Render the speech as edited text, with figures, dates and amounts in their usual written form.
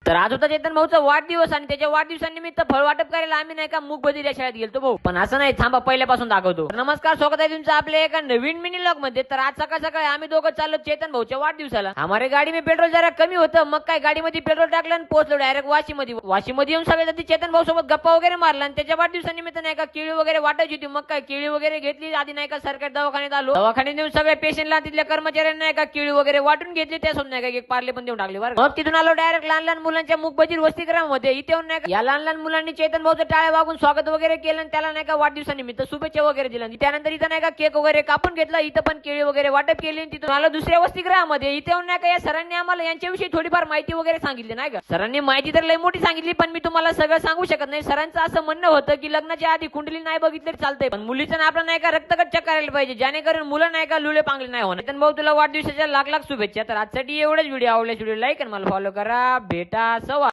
तर आज होता चेतन भाऊचा वाढदिवस आणि त्याच्या वाढदिवसानिमित्त फळ वाटप करायला आम्ही नाही का मूग बधीर या शाळेत गेलतो भाऊ. पण असं नाही, थांबा पहिल्यापासून दाखवतो. नमस्कार, स्वागत आहे तुमचं आपल्या एका नवीन मिनी लॉग मध्ये. तर आज सकाळ सकाळी आम्ही दोघं चाललो चेतन भाऊच्या वाढदिवसाला. हमारे गाडी में पेट्रोल जरा कमी होतं, मग काय गाडीमध्ये पेट्रोल टाकलं आणि पोहोचलो डायरेक्ट वाशीमध्ये येऊन सगळे चेतन भाऊ सोबत गप्पा वगैरे मारला आणि त्याच्या वाढदिवसानिमित्त नाही का केळी वगैरे वाटायची होती. मग काय केळी वगैरे घेतली. आधी नाही का सरकारी दवाखान्यात आलो, दवाखान्यात नेऊन सगळ्या पेशंटला तिथल्या कर्मचाऱ्यांना नाही का केळी वगैरे वाटून घेतली. त्यासोबत नाही का एक पार्ले पण देऊन टाकले. मग तिथून आलो डायरेक्ट लहान लहान मुलांच्या मूग बधीर वसतिगृहामध्ये. इथे येऊन नाही का या लहान लहान मुलांनी चेतन भाऊचं टाळ्या वागून स्वागत वगैरे केलं आणि त्याला नाही का वाढदिवसानिमित्त शुभेच्छा वगैरे दिल्या. त्यानंतर इथं नाही का केक वगैरे कापून घेतला. इथं पण केळी वगैरे वाटप केली. तिथून आलो दुसऱ्या वसतिगृहामध्ये. इथे येऊन नाही का या सरांनी आम्हाला यांच्याविषयी थोडीफार माहिती वगैरे सांगितली. नाही का सरांनी माहिती तर लय मोठी सांगितली, पण मी तुम्हाला सगळं सांगू शकत नाही. सरांचं असं म्हणणं होतं की लग्नाच्या आधी कुंडली नाही बघितली चालतंय, पण मुलीचं आपलं नाही का रक्तगट चेक करायला पाहिजे, जेणेकरून मुलं नाही का लुळे पांगले नाही होणार. चेतन भाऊ तुला वाढदिवसाच्या लाख लाख शुभेच्छा. तर आजसाठी एवढंच. व्हिडिओ आवडल्यास व्हिडिओ लाईक आणि मला फॉलो करा. भेटा सवा.